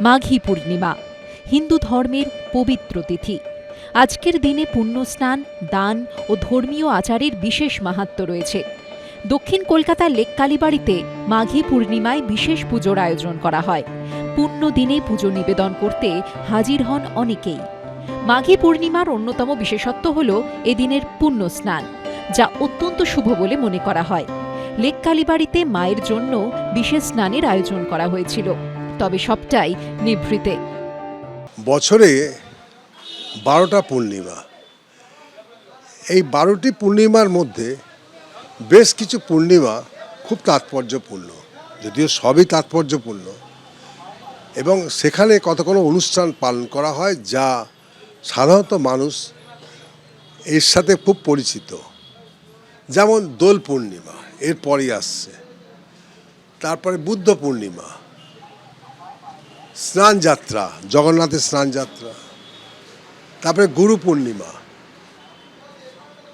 মাঘী পূর্ণিমা হিন্দু ধর্মের পবিত্র তিথি। আজকের দিনে পুণ্য স্নান, দান ও ধর্মীয় আচারের বিশেষ মাহাত্ম্য রয়েছে। দক্ষিণ কলকাতার লেক কালীবাড়িতে মাঘী পূর্ণিমায় বিশেষ পুজোর আয়োজন করা হয়। পুণ্য দিনে পুজো নিবেদন করতে হাজির হন অনেকেই। মাঘী পূর্ণিমার অন্যতম বিশেষত্ব হল এদিনের পুণ্য স্নান, যা অত্যন্ত শুভ বলে মনে করা হয়। লেক কালীবাড়িতে মায়ের জন্য বিশেষ স্নানের আয়োজন করা হয়েছিল, তবে সবটাই নিভৃতে। বছরে 12টা পূর্ণিমা। এই 12টি পূর্ণিমার মধ্যে বেশ কিছু পূর্ণিমা খুব তাৎপর্যপূর্ণ, যদিও সবই তাৎপর্যপূর্ণ, এবং সেখানে কতগুলো অনুষ্ঠান পালন করা হয় যা সাধারণত মানুষ এর সাথে খুব পরিচিত। যেমন দোল পূর্ণিমা এরপরই আসছে, তারপরে বুদ্ধ পূর্ণিমা, স্নানযাত্রা, জগন্নাথের স্নানযাত্রা, তারপরে গুরু পূর্ণিমা,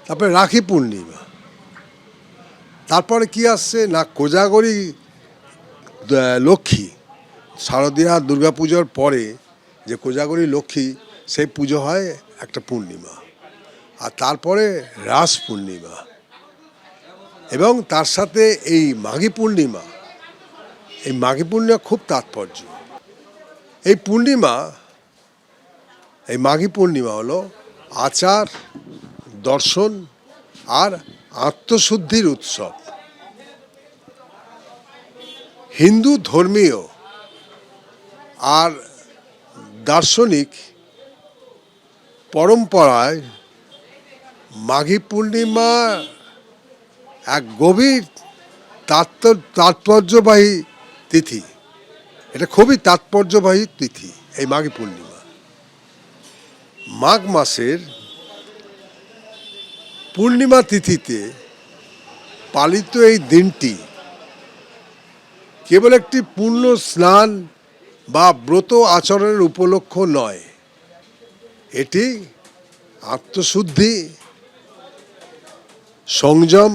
তারপরে রাখি পূর্ণিমা, তারপরে কি আসছে না কোজাগরী লক্ষ্মী। শারদীয়া দুর্গাপুজোর পরে যে কোজাগরী লক্ষ্মী, সেই পুজো হয় একটা পূর্ণিমা। আর তারপরে রাস পূর্ণিমা, এবং তার সাথে এই মাঘী পূর্ণিমা। এই মাঘী পূর্ণিমা খুব তাৎপর্য। এই মাঘী পূর্ণিমা হলো আচার, দর্শন আর আত্মশুদ্ধির উৎসব। হিন্দু ধর্মীয় আর দার্শনিক পরম্পরায় মাঘী পূর্ণিমা এক গভীর তাৎপর্যবাহী তিথি। এটা খুবই তাৎপর্যবাহী তিথি এই মাঘী পূর্ণিমা। মাঘ মাসের পূর্ণিমা তিথিতে পালিত এই দিনটি কেবল একটি পূর্ণ স্নান বা ব্রত আচরণের উপলক্ষ নয়, এটি আত্মশুদ্ধি, সংযম,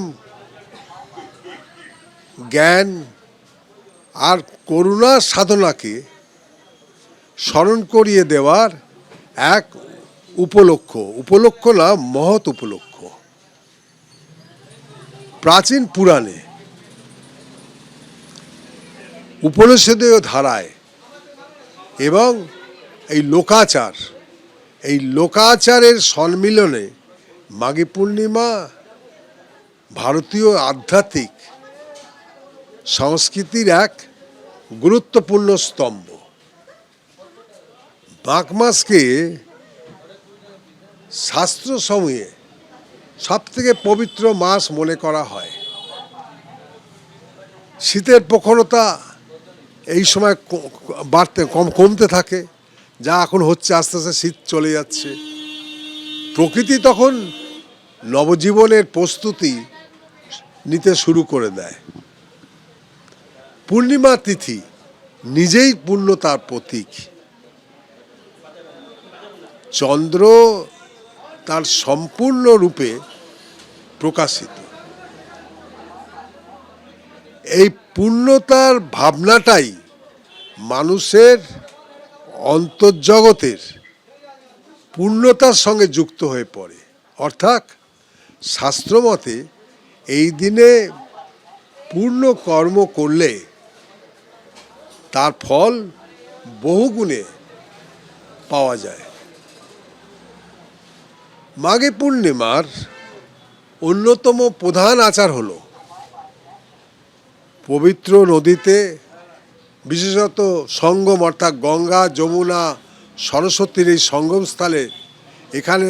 জ্ঞান আর করুণা সাধনাকে স্মরণ করিয়ে দেওয়ার এক উপলক্ষ না, মহৎ উপলক্ষ। প্রাচীন পুরাণে, উপনিষদীয় ধারায় এবং এই লোকাচারের সম্মিলনে মাঘী পূর্ণিমা ভারতীয় আধ্যাত্মিক সংস্কৃতির এক গুরুত্বপূর্ণ স্তম্ভ। মাঘ মাসকে শাস্ত্রসমূহে সবথেকে পবিত্র মাস মনে করা হয়। শীতের প্রখরতা এই সময় কমতে থাকে, যা এখন হচ্ছে। আস্তে আস্তে শীত চলে যাচ্ছে, প্রকৃতি তখন নবজীবনের প্রস্তুতি নিতে শুরু করে দেয়। পূর্ণিমা তিথি নিজেই পূর্ণতার প্রতীক। চন্দ্র তার সম্পূর্ণ রূপে প্রকাশিত। এই পূর্ণতার ভাবনাটাই মানুষের অন্তর্জগতের পূর্ণতার সঙ্গে যুক্ত হয়ে পড়ে। অর্থাৎ শাস্ত্রমতে এই দিনে পূর্ণ কর্ম করলে তার ফল বহুগুণে পাওয়া যায়। মাঘী পূর্ণিমার অন্যতম প্রধান আচার হলো পবিত্র নদীতে, বিশেষত সঙ্গম অর্থাৎ গঙ্গা, যমুনা, সরস্বতীর এই সঙ্গমস্থলে এখানে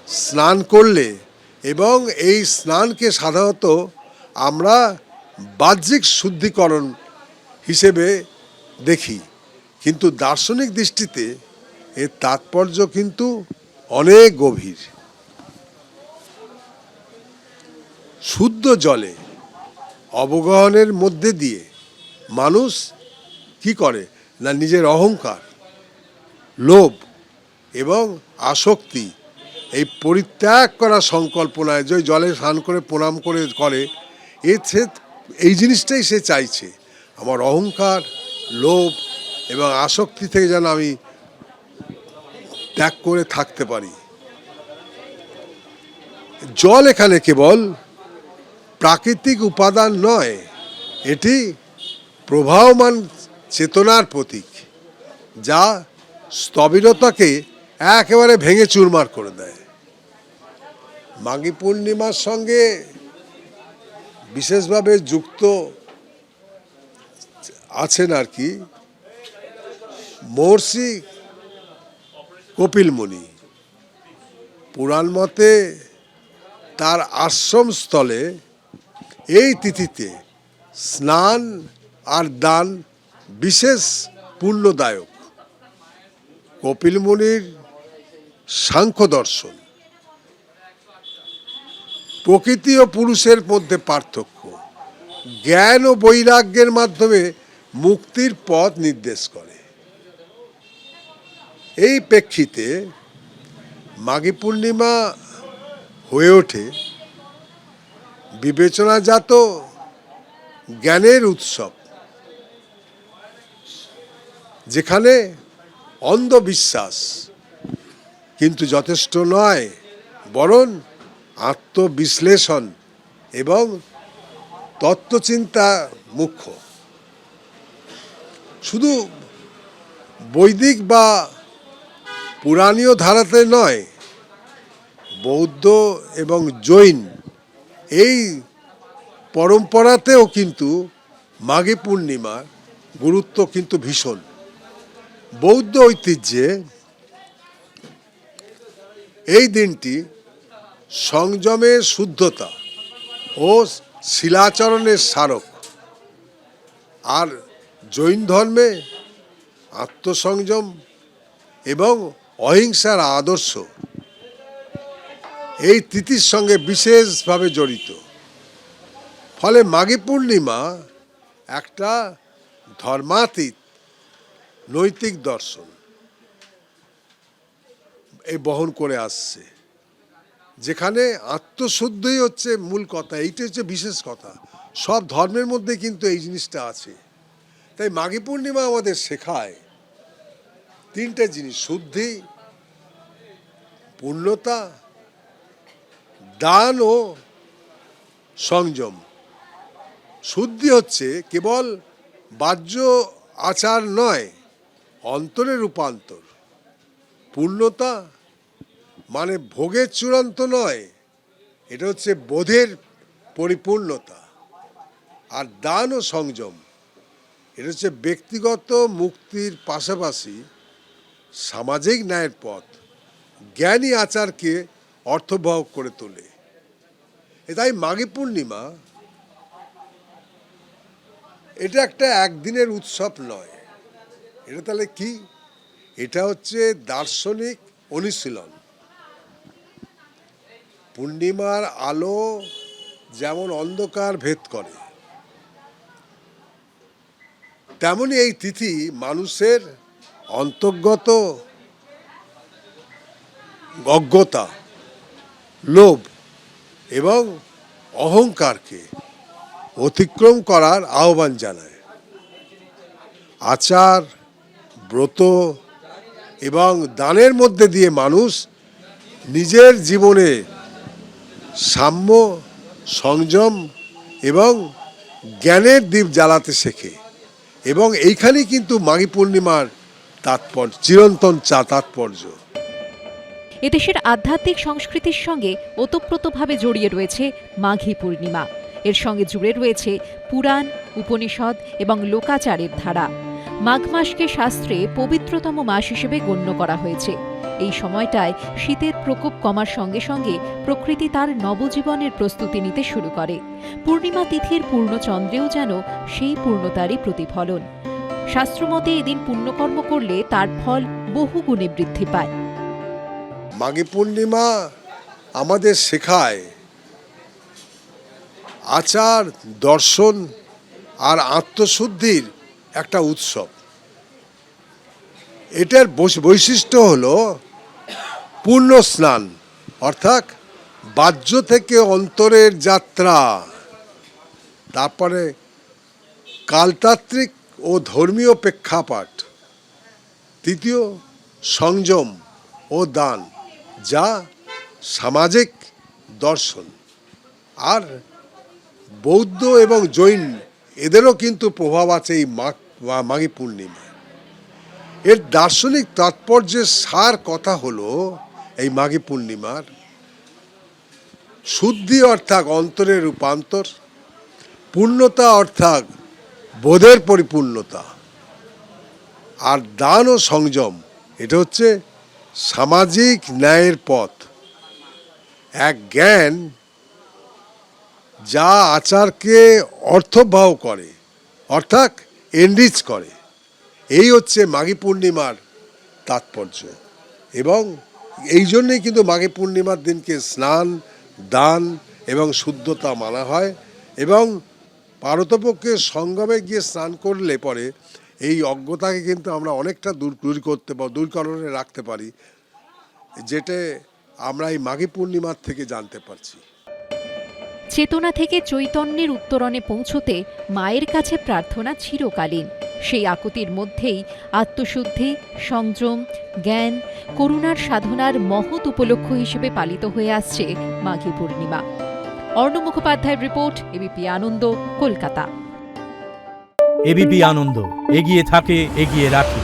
স্নান করলে, এবং এই স্নানকে সাধারণত আমরা বাহ্যিক শুদ্ধিকরণ হিসেবে দেখি, কিন্তু দার্শনিক দৃষ্টিতে এর তাৎপর্য কিন্তু অনেক গভীর। শুদ্ধ জলে অবগাহনের মধ্যে দিয়ে মানুষ কি করে না নিজের অহংকার, লোভ এবং আসক্তি এই পরিত্যাগ করা সংকল্পনায় যে জলে স্নান করে প্রণাম করে এই জিনিসটাই সে চাইছে। আমার অহংকার, লোভ এবং আসক্তি থেকে যেন আমি ত্যাগ করে থাকতে পারি। জল এখানে কেবল প্রাকৃতিক উপাদান নয়, এটি প্রবাহমান চেতনার প্রতীক, যা স্থবিরতাকে একেবারে ভেঙে চুরমার করে দেয়। মাঘী পূর্ণিমার সঙ্গে বিশেষভাবে যুক্ত আছেন আর কি মহর্ষি কপিল মুনি। পুরাণ মতে তার আশ্রমস্থলে এই তিথিতে স্নান আর দান বিশেষ পুণ্যদায়ক। কপিল মুনির সাংখ্য দর্শন প্রকৃতি ও পুরুষের মধ্যে পার্থক্য, জ্ঞান ও বৈরাগ্যের মাধ্যমে মুক্তির পথ নির্দেশ করে। এই প্রেক্ষিতে মাঘী পূর্ণিমা হয়ে ওঠে বিবেচনাজাত জ্ঞানের উৎসব, যেখানে অন্ধবিশ্বাস কিন্তু যথেষ্ট নয়, বরং আত্মবিশ্লেষণ এবং তত্ত্বচিন্তা মুখ্য। শুধু বৈদিক বা পুরাণীয় ধারাতে নয়, বৌদ্ধ এবং জৈন এই পরম্পরাতেও কিন্তু মাঘী পূর্ণিমার গুরুত্ব কিন্তু ভীষণ। বৌদ্ধ ঐতিহ্যে এই দিনটি সংযমের শুদ্ধতা ও শিলাচরণের স্মারক, আর জৈন ধর্মে আত্মসংযম এবং অহিংসার আদর্শ এই তিথির সঙ্গে বিশেষভাবে জড়িত। ফলে মাঘী পূর্ণিমা একটা ধর্মাতীত নৈতিক দর্শন এই বহন করে আসছে, যেখানে আত্মশুদ্ধিই হচ্ছে মূল কথা। এইটা হচ্ছে বিশেষ কথা। সব ধর্মের মধ্যে কিন্তু এই জিনিসটা আছে। তাই মাঘী পূর্ণিমা আমাদের শেখায় তিনটে জিনিস: শুদ্ধি, পূর্ণতা, দান ও সংযম। শুদ্ধি হচ্ছে কেবল বাহ্য আচার নয়, অন্তরের রূপান্তর। পূর্ণতা মানে ভোগের চূড়ান্ত নয়, এটা হচ্ছে বোধের পরিপূর্ণতা। আর দান ও সংযম, এটা হচ্ছে ব্যক্তিগত মুক্তির পাশাপাশি সামাজিক ন্যায়ের পথ। জ্ঞানী আচারকে অর্থবহ করে তোলে। তাই মাঘী পূর্ণিমা এটা একটা একদিনের উৎসব নয়। এটা তাহলে কি? এটা হচ্ছে দার্শনিক অনুশীলন। পূর্ণিমার আলো যেমন অন্ধকার ভেদ করে, তেমনি এই তিথি মানুষের অন্তর্গত অজ্ঞতা, লোভ এবং অহংকারকে অতিক্রম করার আহ্বান জানায়। আচার, ব্রত এবং দানের মধ্যে দিয়ে মানুষ নিজের জীবনে সাম্য, সংযম এবং জ্ঞানের দীপ জ্বালাতে শেখে। এবং এইখানেই কিন্তু মাঘী পূর্ণিমার তাৎপর্য, চিরন্তন তাৎপর্য। এদেশের আধ্যাত্মিক সংস্কৃতির সঙ্গে ওতপ্রোতভাবে জড়িয়ে রয়েছে মাঘী পূর্ণিমা। এর সঙ্গে জুড়ে রয়েছে পুরাণ, উপনিষদ এবং লোকাচারের ধারা। মাঘ মাসকে শাস্ত্রে পবিত্রতম মাস হিসেবে গণ্য করা হয়েছে। এই সময়টায় শীতের প্রকোপ কমার সঙ্গে সঙ্গে প্রকৃতি তার নবজীবনের প্রস্তুতি নিতে শুরু করে। পূর্ণিমা তিথির পূর্ণচন্দ্রেও যেন সেই পূর্ণতারই প্রতিফলন। শাস্ত্রমতে এদিন পুণ্যকর্ম করলে তার ফল বহুগুণে বৃদ্ধি পায়। মাঘী পূর্ণিমা আমাদের শেখায় আচার, দর্শন আর আত্মশুদ্ধির একটা উৎসব। এটার বৈশিষ্ট্য হলো পূর্ণ স্নান, অর্থাৎ বাহ্য থেকে অন্তরের যাত্রা। তারপরে কালতাত্ত্বিক ও ধর্মীয় প্রেক্ষাপট তৃতীয় সংযম ও দান, যা সামাজিক দর্শন। আর বৌদ্ধ এবং জৈন এদেরও কিন্তু প্রভাব আছে এই মাঘী পূর্ণিমায়। এর দার্শনিক তাৎপর্যের সার কথা হলো এই মাঘী পূর্ণিমার শুদ্ধি অর্থাৎ অন্তরের রূপান্তর, পূর্ণতা অর্থাৎ বোধের পরিপূর্ণতা, আর দান ও সংযম এটা হচ্ছে সামাজিক ন্যায়ের পথ। এক জ্ঞান যা আচারকে অর্থবহ করে, অর্থাৎ এনরিচ করে। এই হচ্ছে মাঘী পূর্ণিমার তাৎপর্য। এবং এই জন্যই কিন্তু মাঘী পূর্ণিমার দিনকে স্নান, দান এবং শুদ্ধতা মানা হয়। এবং পারতপক্ষে সঙ্গমে গিয়ে স্নান করলে পরে এই অজ্ঞতাকে কিন্তু আমরা অনেকটা দূরকরণে রাখতে পারি, যেটা আমরা এই মাঘী পূর্ণিমার থেকে জানতে পারছি। চেতনা থেকে চৈতন্যের উত্তরণে পৌঁছতে মায়ের কাছে প্রার্থনা চিরকালীন। সেই আকুতির মধ্যেই আত্মশুদ্ধি, সংযম, জ্ঞান, করুণার সাধনার মহৎ উপলক্ষ হিসেবে পালিত হয়ে আসছে মাঘী পূর্ণিমা। অর্ণব মুখোপাধ্যায়ের রিপোর্ট, এবিপি আনন্দ, কলকাতা। এবিপি আনন্দ, এগিয়ে থাকে, এগিয়ে রাখে।